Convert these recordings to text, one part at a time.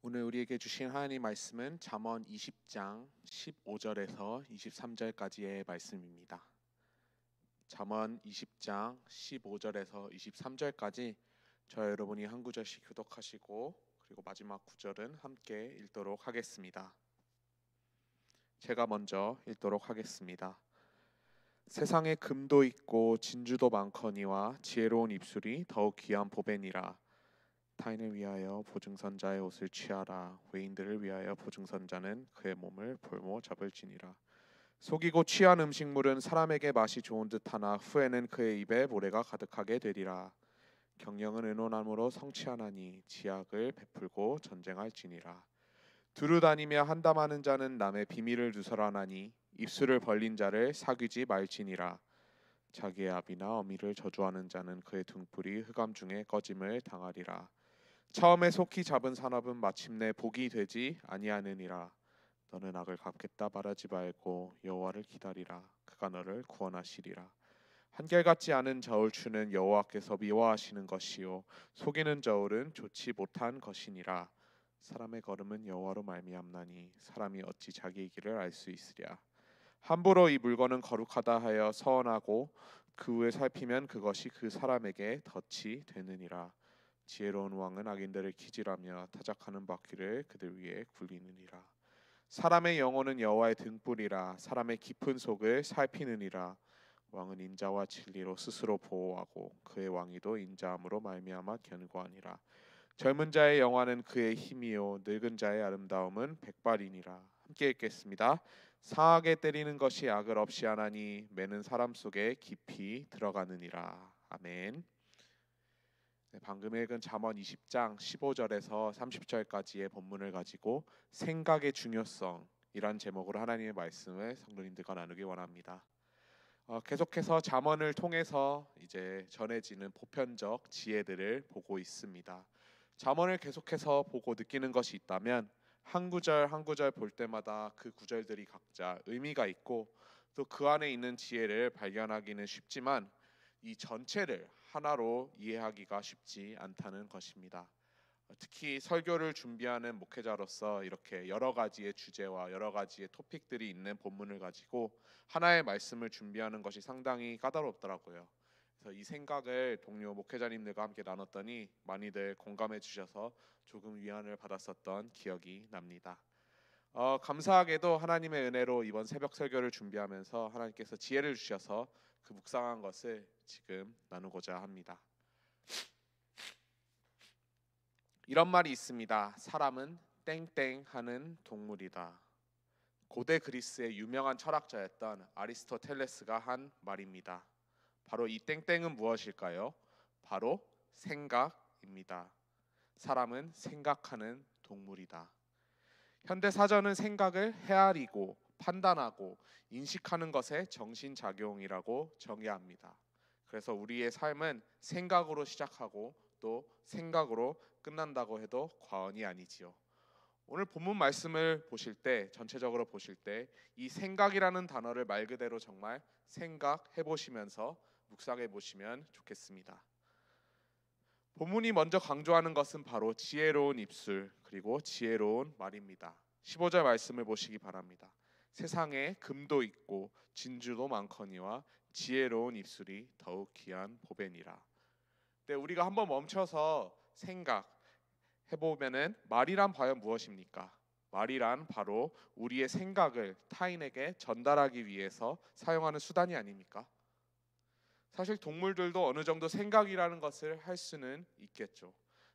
오늘 우리에게 주신 하나님 말씀은 잠언 20장 15절에서 23절까지의 말씀입니다. 잠언 20장 15절에서 23절까지 저 여러분이 한 구절씩 교독하시고 그리고 마지막 구절은 함께 읽도록 하겠습니다. 제가 먼저 읽도록 하겠습니다. 세상에 금도 있고 진주도 많거니와 지혜로운 입술이 더욱 귀한 보배니라. 타인을 위하여 보증선자의 옷을 취하라. 외인들을 위하여 보증선자는 그의 몸을 볼모 잡을지니라. 속이고 취한 음식물은 사람에게 맛이 좋은 듯하나 후에는 그의 입에 모래가 가득하게 되리라. 경영은 의논함으로 성취하나니 지약을 베풀고 전쟁할지니라. 두루 다니며 한담하는 자는 남의 비밀을 누설하나니 입술을 벌린 자를 사귀지 말지니라. 자기의 아비나 어미를 저주하는 자는 그의 등불이 흑암 중에 꺼짐을 당하리라. 처음에 속히 잡은 산업은 마침내 복이 되지 아니하느니라. 너는 악을 갚겠다 말하지 말고 여호와를 기다리라. 그가 너를 구원하시리라. 한결같지 않은 저울추는 여호와께서 미워하시는 것이요 속이는 저울은 좋지 못한 것이니라. 사람의 걸음은 여호와로 말미암나니 사람이 어찌 자기의 길을 알 수 있으랴. 함부로 이 물건은 거룩하다 하여 서원하고 그 후에 살피면 그것이 그 사람에게 덫이 되느니라. 지혜로운 왕은 악인들을 기질하며 타작하는 바퀴를 그들 위에 굴리느니라. 사람의 영혼은 여호와의 등불이라. 사람의 깊은 속을 살피느니라. 왕은 인자와 진리로 스스로 보호하고 그의 왕위도 인자함으로 말미암아 견고하니라. 젊은 자의 영화는 그의 힘이요 늙은 자의 아름다움은 백발이니라. 함께 읽겠습니다. 상하게 때리는 것이 악을 없이 하나니 매는 사람 속에 깊이 들어가느니라. 아멘. 방금 읽은 잠언 20장 15절에서 30절까지의 본문을 가지고 생각의 중요성이란 제목으로 하나님의 말씀을 성도님들과 나누기 원합니다. 계속해서 잠언을 통해서 이제 전해지는 보편적 지혜들을 보고 있습니다. 잠언을 계속해서 보고 느끼는 것이 있다면 한 구절 한 구절 볼 때마다 그 구절들이 각자 의미가 있고 또 그 안에 있는 지혜를 발견하기는 쉽지만 이 전체를 하나로 이해하기가 쉽지 않다는 것입니다. 특히 설교를 준비하는 목회자로서 이렇게 여러 가지의 주제와 여러 가지의 토픽들이 있는 본문을 가지고 하나의 말씀을 준비하는 것이 상당히 까다롭더라고요. 그래서 이 생각을 동료 목회자님들과 함께 나눴더니 많이들 공감해 주셔서 조금 위안을 받았었던 기억이 납니다. 감사하게도 하나님의 은혜로 이번 새벽 설교를 준비하면서 하나님께서 지혜를 주셔서 그 묵상한 것을 지금 나누고자 합니다. 이런 말이 있습니다. 사람은 땡땡하는 동물이다. 고대 그리스의 유명한 철학자였던 아리스토텔레스가 한 말입니다. 바로 이 땡땡은 무엇일까요? 바로 생각입니다. 사람은 생각하는 동물이다. 현대 사전은 생각을 헤아리고 판단하고 인식하는 것의 정신작용이라고 정의합니다. 그래서 우리의 삶은 생각으로 시작하고 또 생각으로 끝난다고 해도 과언이 아니지요. 오늘 본문 말씀을 보실 때 전체적으로 보실 때 이 생각이라는 단어를 말 그대로 정말 생각해 보시면서 묵상해 보시면 좋겠습니다. 본문이 먼저 강조하는 것은 바로 지혜로운 입술 그리고 지혜로운 말입니다. 15절 말씀을 보시기 바랍니다. 세상에 금도 있고 진주도 많거니와 지혜로운 입술이 더욱 귀한 보배니라. 네, 우리가 한번 멈춰서 생각해보면은 말이란 과연 무엇입니까? 말이란 바로 우리의 생각을 타인에게 전달하기 위해서 사용하는 수단이 아닙니까? 사실 동물들도 어느 정도 생각이라는 것을 할 수는 있겠죠.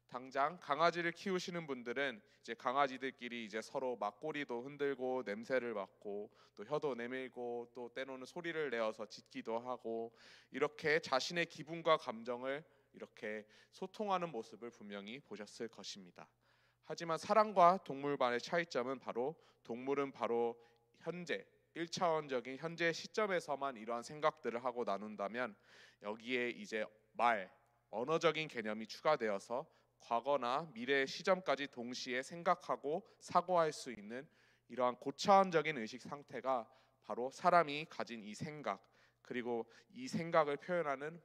당장 강아지를 키우시는 분들은 이제 강아지들끼리 이제 서로 막 꼬리도 흔들고 냄새를 맡고 또 혀도 내밀고 또 때로는 소리를 내어서 짖기도 하고 이렇게 자신의 기분과 감정을 이렇게 소통하는 모습을 분명히 보셨을 것입니다. 하지만 사람과 동물 간의 차이점은 바로 동물은 바로 현재 1차원적인 현재 시점에서만 이러한 생각들을 하고 나눈다면 여기에 이제 언어적인 개념이 추가되어서 과거나 미래의 시점까지 동시에 생각하고 사고할 수 있는 이러한 고차원적인 의식 상태가 바로 사람이 가진 이 생각 그리고 이 생각을 표현하는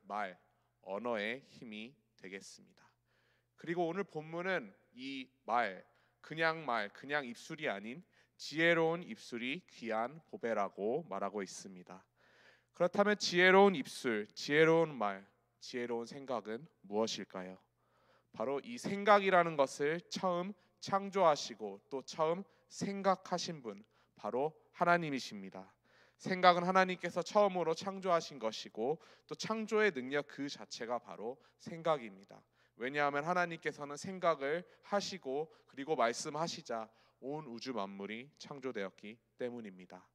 언어의 힘이 되겠습니다. 그리고 오늘 본문은 이 그냥 말, 그냥 입술이 아닌 지혜로운 입술이 귀한 보배라고 말하고 있습니다. 그렇다면 지혜로운 입술, 지혜로운 말, 지혜로운 생각은 무엇일까요? 바로 이 생각이라는 것을 처음 창조하시고 또 처음 생각하신 분, 바로 하나님이십니다. 생각은 하나님께서 처음으로 창조하신 것이고 또 창조의 능력 그 자체가 바로 생각입니다. 왜냐하면 하나님께서는 생각을 하시고 그리고 말씀하시자 온 우주 만물이 창조되었기 때문입니다.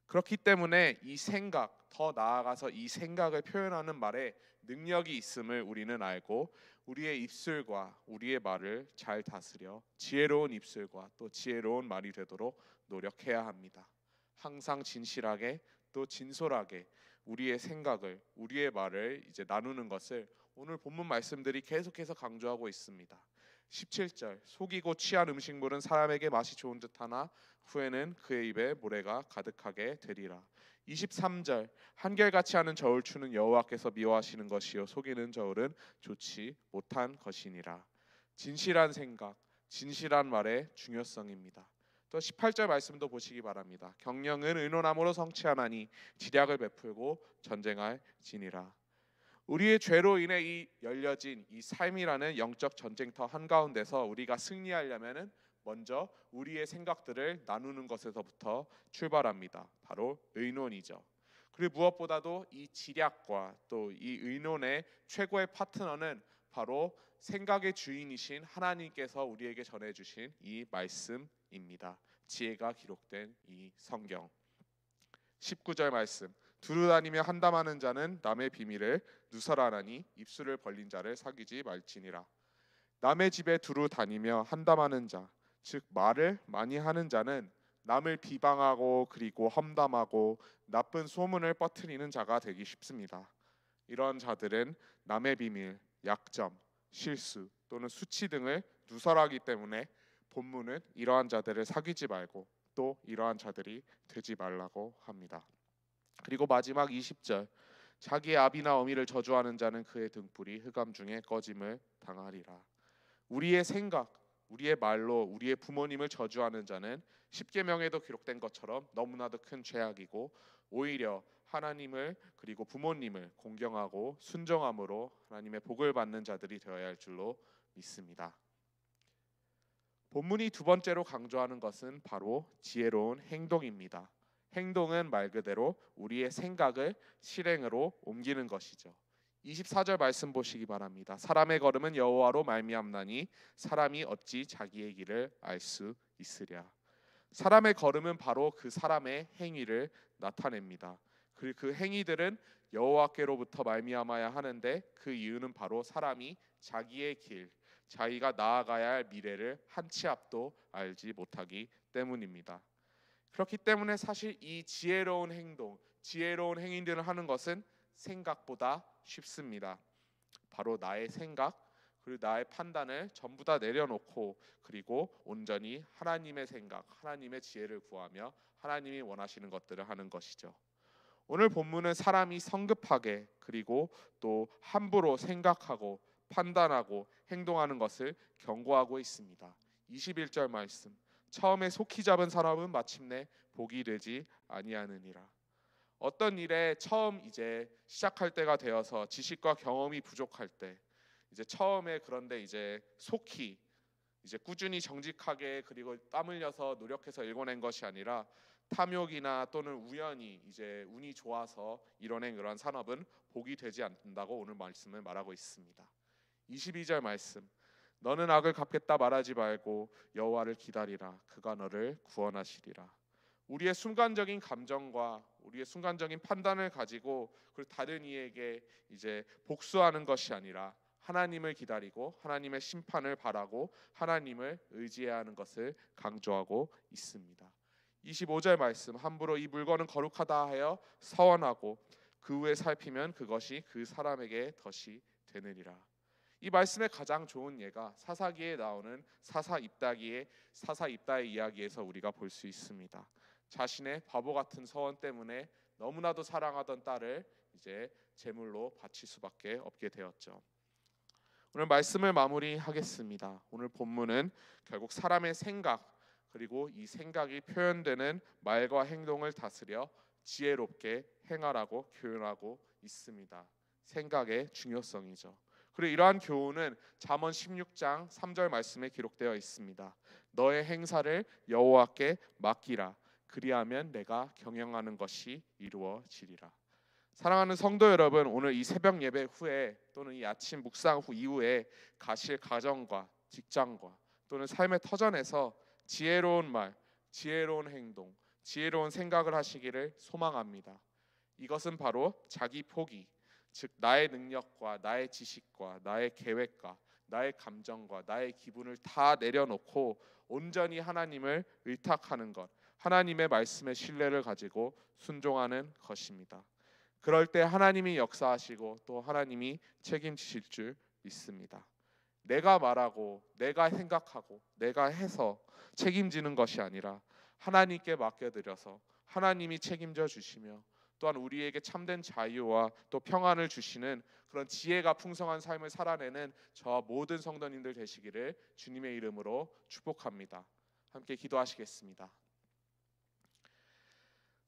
그렇기 때문에 이 생각, 더 나아가서 이 생각을 표현하는 말에 능력이 있음을 우리는 알고 우리의 입술과 우리의 말을 잘 다스려 지혜로운 입술과 또 지혜로운 말이 되도록 노력해야 합니다. 항상 진실하게 또 진솔하게 우리의 생각을, 우리의 말을 이제 나누는 것을 오늘 본문 말씀들이 계속해서 강조하고 있습니다. 17절 속이고 취한 음식물은 사람에게 맛이 좋은 듯하나 후에는 그의 입에 모래가 가득하게 되리라. 23절 한결같이 하는 저울추는 여호와께서 미워하시는 것이요 속이는 저울은 좋지 못한 것이니라. 진실한 생각, 진실한 말의 중요성입니다. 또 18절 말씀도 보시기 바랍니다. 경영은 의논함으로 성취하나니 지략을 베풀고 전쟁할 지니라. 우리의 죄로 인해 이 열려진 이 삶이라는 영적 전쟁터 한가운데서 우리가 승리하려면은 먼저 우리의 생각들을 나누는 것에서부터 출발합니다. 바로 의논이죠. 그리고 무엇보다도 이 지략과 또 이 의논의 최고의 파트너는 바로 생각의 주인이신 하나님께서 우리에게 전해주신 이 말씀입니다. 지혜가 기록된 이 성경. 19절 말씀 두루 다니며 한담하는 자는 남의 비밀을 누설하나니 입술을 벌린 자를 사귀지 말지니라. 남의 집에 두루 다니며 한담하는 자, 즉 말을 많이 하는 자는 남을 비방하고 그리고 험담하고 나쁜 소문을 퍼뜨리는 자가 되기 쉽습니다. 이런 자들은 남의 비밀, 약점, 실수 또는 수치 등을 누설하기 때문에 본문은 이러한 자들을 사귀지 말고 또 이러한 자들이 되지 말라고 합니다. 그리고 마지막 20절 자기의 아비나 어미를 저주하는 자는 그의 등불이 흑암 중에 꺼짐을 당하리라. 우리의 생각, 우리의 말로 우리의 부모님을 저주하는 자는 십계명에도 기록된 것처럼 너무나도 큰 죄악이고 오히려 하나님을 그리고 부모님을 공경하고 순종함으로 하나님의 복을 받는 자들이 되어야 할 줄로 믿습니다. 본문이 두 번째로 강조하는 것은 바로 지혜로운 행동입니다. 행동은 말 그대로 우리의 생각을 실행으로 옮기는 것이죠. 24절 말씀 보시기 바랍니다. 사람의 걸음은 여호와로 말미암나니 사람이 어찌 자기의 길을 알 수 있으랴. 사람의 걸음은 바로 그 사람의 행위를 나타냅니다. 그리고 그 행위들은 여호와께로부터 말미암아야 하는데 그 이유는 바로 사람이 자기의 길, 자기가 나아가야 할 미래를 한 치 앞도 알지 못하기 때문입니다. 그렇기 때문에 사실 이 지혜로운 행동, 지혜로운 행위들을 하는 것은 생각보다 쉽습니다. 바로 나의 생각 그리고 나의 판단을 전부 다 내려놓고 그리고 온전히 하나님의 생각, 하나님의 지혜를 구하며 하나님이 원하시는 것들을 하는 것이죠. 오늘 본문은 사람이 성급하게 그리고 또 함부로 생각하고 판단하고 행동하는 것을 경고하고 있습니다. 21절 말씀 처음에 속히 잡은 사람은 마침내 복이 되지 아니하느니라. 어떤 일에 처음 이제 시작할 때가 되어서 지식과 경험이 부족할 때 이제 처음에 그런데 이제 속히 이제 꾸준히 정직하게 그리고 땀 흘려서 노력해서 읽어낸 것이 아니라 탐욕이나 또는 우연히 이제 운이 좋아서 이뤄낸 그런 산업은 복이 되지 않는다고 오늘 말씀을 말하고 있습니다. 22절 말씀 너는 악을 갚겠다 말하지 말고 여호와를 기다리라 그가 너를 구원하시리라. 우리의 순간적인 감정과 우리의 순간적인 판단을 가지고 그리고 다른 이에게 이제 복수하는 것이 아니라 하나님을 기다리고 하나님의 심판을 바라고 하나님을 의지해야 하는 것을 강조하고 있습니다. 25절 말씀 함부로 이 물건은 거룩하다 하여 서원하고 그 후에 살피면 그것이 그 사람에게 덫이 되느니라. 이 말씀의 가장 좋은 예가 사사기에 나오는 사사입다의 이야기에서 우리가 볼 수 있습니다. 자신의 바보 같은 서원 때문에 너무나도 사랑하던 딸을 이제 제물로 바칠 수밖에 없게 되었죠. 오늘 말씀을 마무리하겠습니다. 오늘 본문은 결국 사람의 생각 그리고 이 생각이 표현되는 말과 행동을 다스려 지혜롭게 행하라고 교훈하고 있습니다. 생각의 중요성이죠. 그리고 이러한 교훈은 잠언 16장 3절 말씀에 기록되어 있습니다. 너의 행사를 여호와께 맡기라. 그리하면 내가 경영하는 것이 이루어지리라. 사랑하는 성도 여러분, 오늘 이 새벽 예배 후에 또는 이 아침 묵상 후 이후에 가실 가정과 직장과 또는 삶의 터전에서 지혜로운 말, 지혜로운 행동, 지혜로운 생각을 하시기를 소망합니다. 이것은 바로 자기 포기, 즉 나의 능력과 나의 지식과 나의 계획과 나의 감정과 나의 기분을 다 내려놓고 온전히 하나님을 의탁하는 것, 하나님의 말씀에 신뢰를 가지고 순종하는 것입니다. 그럴 때 하나님이 역사하시고 또 하나님이 책임지실 줄 믿습니다. 내가 말하고 내가 생각하고 내가 해서 책임지는 것이 아니라 하나님께 맡겨드려서 하나님이 책임져 주시며 또한 우리에게 참된 자유와 또 평안을 주시는 그런 지혜가 풍성한 삶을 살아내는 저와 모든 성도님들 되시기를 주님의 이름으로 축복합니다. 함께 기도하시겠습니다.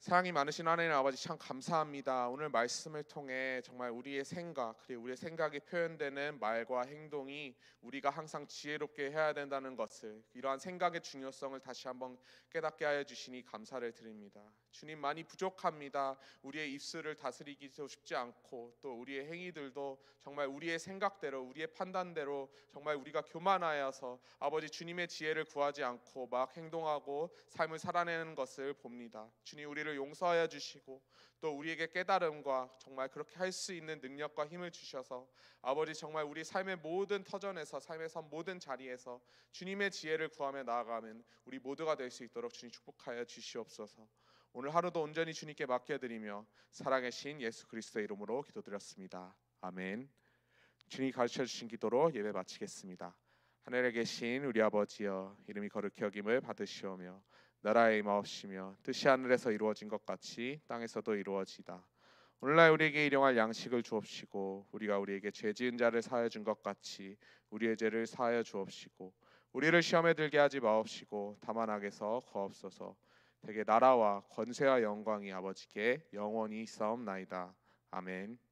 사랑이 많으신 하나님 아버지, 참 감사합니다. 오늘 말씀을 통해 정말 우리의 생각 그리고 우리의 생각이 표현되는 말과 행동이 우리가 항상 지혜롭게 해야 된다는 것을, 이러한 생각의 중요성을 다시 한번 깨닫게 하여 주시니 감사를 드립니다. 주님, 많이 부족합니다. 우리의 입술을 다스리기도 쉽지 않고 또 우리의 행위들도 정말 우리의 생각대로 우리의 판단대로 정말 우리가 교만하여서 아버지 주님의 지혜를 구하지 않고 막 행동하고 삶을 살아내는 것을 봅니다. 주님, 우리를 용서하여 주시고 또 우리에게 깨달음과 정말 그렇게 할 수 있는 능력과 힘을 주셔서 아버지 정말 우리 삶의 모든 터전에서 삶에서 모든 자리에서 주님의 지혜를 구하며 나아가면 우리 모두가 될 수 있도록 주님 축복하여 주시옵소서. 오늘 하루도 온전히 주님께 맡겨드리며 살아계신 예수 그리스도의 이름으로 기도드렸습니다. 아멘. 주님이 가르쳐주신 기도로 예배 마치겠습니다. 하늘에 계신 우리 아버지여, 이름이 거룩히 여김을 받으시오며 나라의 임하옵시며 뜻이 하늘에서 이루어진 것 같이 땅에서도 이루어지다. 오늘날 우리에게 일용할 양식을 주옵시고 우리가 우리에게 죄 지은 자를 사하여 준 것 같이 우리의 죄를 사하여 주옵시고 우리를 시험에 들게 하지 마옵시고 다만 악에서 구하옵소서. 대개 나라와 권세와 영광이 아버지께 영원히 있사옵나이다. 아멘.